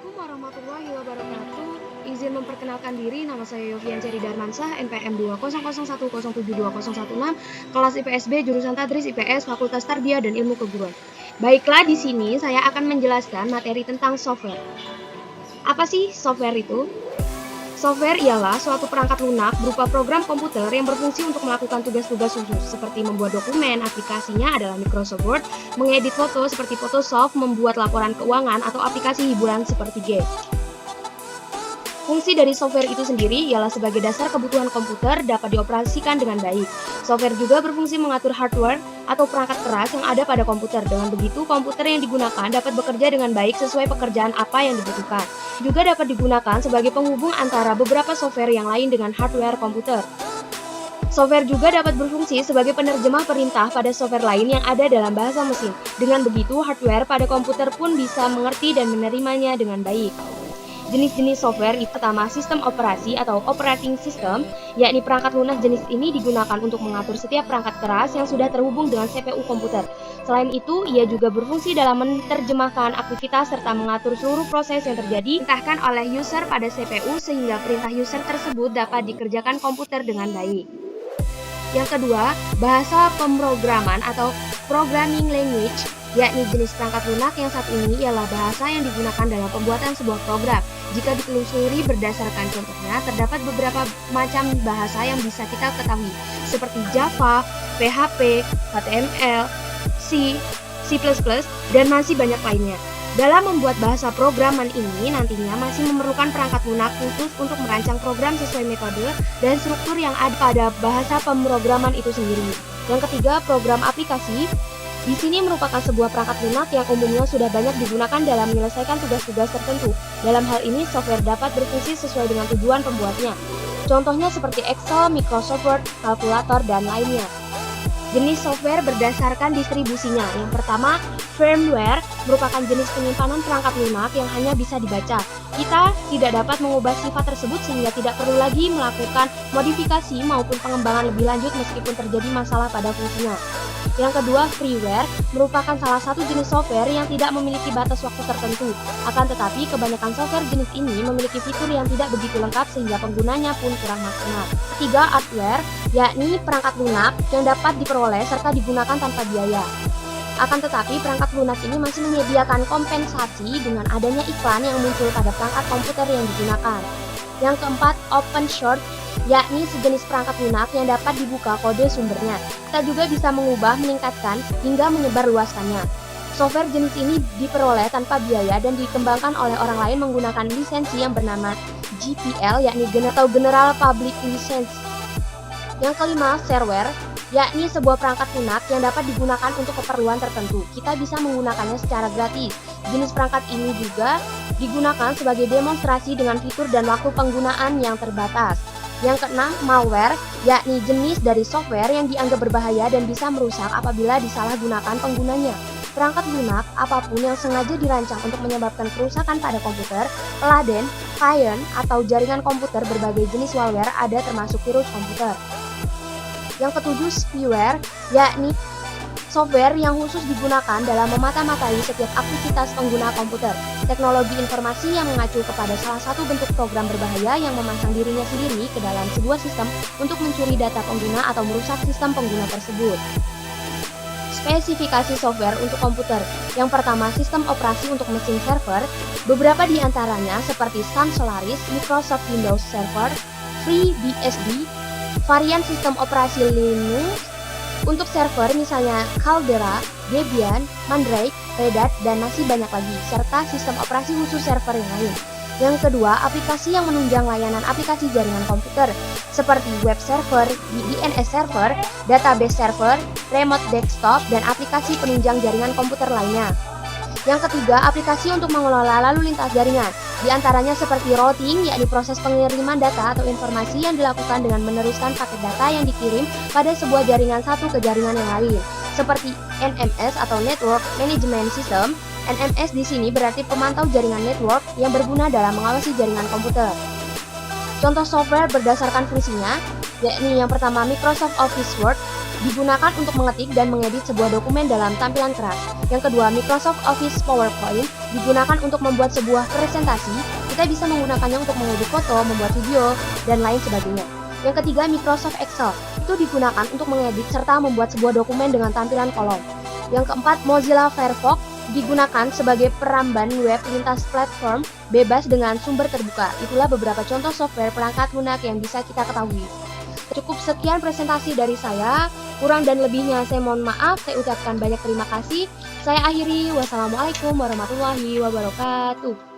Assalamualaikum warahmatullahi wabarakatuh. Izin memperkenalkan diri, nama saya Yofian Ceri Darmansyah, NPM 20010720116, kelas IPSB jurusan Tadris IPS, Fakultas Tarbiyah dan Ilmu Keguruan. Baiklah, di sini saya akan menjelaskan materi tentang software. Apa sih software itu? Software ialah suatu perangkat lunak berupa program komputer yang berfungsi untuk melakukan tugas-tugas khusus, seperti membuat dokumen. Aplikasinya adalah Microsoft Word, mengedit foto seperti Photoshop, membuat laporan keuangan, atau aplikasi hiburan seperti game. Fungsi dari software itu sendiri ialah sebagai dasar kebutuhan komputer dapat dioperasikan dengan baik. Software juga berfungsi mengatur hardware atau perangkat keras yang ada pada komputer. Dengan begitu, komputer yang digunakan dapat bekerja dengan baik sesuai pekerjaan apa yang dibutuhkan. Juga dapat digunakan sebagai penghubung antara beberapa software yang lain dengan hardware komputer. Software juga dapat berfungsi sebagai penerjemah perintah pada software lain yang ada dalam bahasa mesin. Dengan begitu, hardware pada komputer pun bisa mengerti dan menerimanya dengan baik. Jenis-jenis software itu pertama sistem operasi atau operating system, yakni perangkat lunak jenis ini digunakan untuk mengatur setiap perangkat keras yang sudah terhubung dengan CPU komputer. Selain itu, ia juga berfungsi dalam menerjemahkan aktivitas serta mengatur seluruh proses yang terjadi diperintahkan oleh user pada CPU sehingga perintah user tersebut dapat dikerjakan komputer dengan baik. Yang kedua, bahasa pemrograman atau programming language, yakni jenis perangkat lunak yang saat ini ialah bahasa yang digunakan dalam pembuatan sebuah program. Jika ditelusuri berdasarkan contohnya, terdapat beberapa macam bahasa yang bisa kita ketahui, seperti Java, PHP, HTML, C, C++, dan masih banyak lainnya. Dalam membuat bahasa programan ini nantinya masih memerlukan perangkat lunak khusus untuk merancang program sesuai metode dan struktur yang ada pada bahasa pemrograman itu sendiri. Yang ketiga, program aplikasi. Di sini merupakan sebuah perangkat lunak yang umumnya sudah banyak digunakan dalam menyelesaikan tugas-tugas tertentu. Dalam hal ini, software dapat berfungsi sesuai dengan tujuan pembuatnya. Contohnya seperti Excel, Microsoft Word, kalkulator, dan lainnya. Jenis software berdasarkan distribusinya. Yang pertama, firmware merupakan jenis penyimpanan perangkat lunak yang hanya bisa dibaca. Kita tidak dapat mengubah sifat tersebut sehingga tidak perlu lagi melakukan modifikasi maupun pengembangan lebih lanjut meskipun terjadi masalah pada fungsinya. Yang kedua, freeware merupakan salah satu jenis software yang tidak memiliki batas waktu tertentu. Akan tetapi, kebanyakan software jenis ini memiliki fitur yang tidak begitu lengkap sehingga penggunanya pun kurang maksimal. Ketiga, hardware, yakni perangkat lunak yang dapat diperoleh serta digunakan tanpa biaya. Akan tetapi, perangkat lunak ini masih menyediakan kompensasi dengan adanya iklan yang muncul pada perangkat komputer yang digunakan. Yang keempat, open source, yakni sejenis perangkat lunak yang dapat dibuka kode sumbernya. Kita juga bisa mengubah, meningkatkan, hingga menyebarluaskannya. Software jenis ini diperoleh tanpa biaya dan dikembangkan oleh orang lain menggunakan lisensi yang bernama GPL, yakni General Public License. Yang kelima, shareware, yakni sebuah perangkat lunak yang dapat digunakan untuk keperluan tertentu. Kita bisa menggunakannya secara gratis. Jenis perangkat ini juga digunakan sebagai demonstrasi dengan fitur dan waktu penggunaan yang terbatas. Yang keenam, malware, yakni jenis dari software yang dianggap berbahaya dan bisa merusak apabila disalahgunakan penggunanya. Perangkat lunak apapun yang sengaja dirancang untuk menyebabkan kerusakan pada komputer, peladen, klien, atau jaringan komputer berbagai jenis malware ada termasuk virus komputer. Yang ketujuh, spyware, yakni software yang khusus digunakan dalam memata-matai setiap aktivitas pengguna komputer. Teknologi informasi yang mengacu kepada salah satu bentuk program berbahaya yang memasang dirinya sendiri ke dalam sebuah sistem untuk mencuri data pengguna atau merusak sistem pengguna tersebut. Spesifikasi software untuk komputer. Yang pertama, sistem operasi untuk mesin server. Beberapa di antaranya seperti Sun Solaris, Microsoft Windows Server, FreeBSD, varian sistem operasi Linux. Untuk server misalnya Caldera, Debian, Mandrake, Red Hat, dan masih banyak lagi, serta sistem operasi khusus server yang lain. Yang kedua, aplikasi yang menunjang layanan aplikasi jaringan komputer, seperti web server, DNS server, database server, remote desktop, dan aplikasi penunjang jaringan komputer lainnya. Yang ketiga, aplikasi untuk mengelola lalu lintas jaringan, di antaranya seperti routing, yakni proses pengiriman data atau informasi yang dilakukan dengan meneruskan paket data yang dikirim pada sebuah jaringan satu ke jaringan yang lain, seperti NMS atau Network Management System. NMS di sini berarti pemantau jaringan network yang berguna dalam mengawasi jaringan komputer. Contoh software berdasarkan fungsinya, yakni yang pertama Microsoft Office Word, digunakan untuk mengetik dan mengedit sebuah dokumen dalam tampilan keras. Yang kedua, Microsoft Office PowerPoint digunakan untuk membuat sebuah presentasi. Kita bisa menggunakannya untuk mengedit foto, membuat video, dan lain sebagainya. Yang ketiga, Microsoft Excel. Itu digunakan untuk mengedit serta membuat sebuah dokumen dengan tampilan kolom. Yang keempat, Mozilla Firefox digunakan sebagai peramban web lintas platform bebas dengan sumber terbuka. Itulah beberapa contoh software perangkat lunak yang bisa kita ketahui. Cukup sekian presentasi dari saya. Kurang dan lebihnya saya mohon maaf. Saya ucapkan banyak terima kasih. Saya akhiri. Wassalamualaikum warahmatullahi wabarakatuh.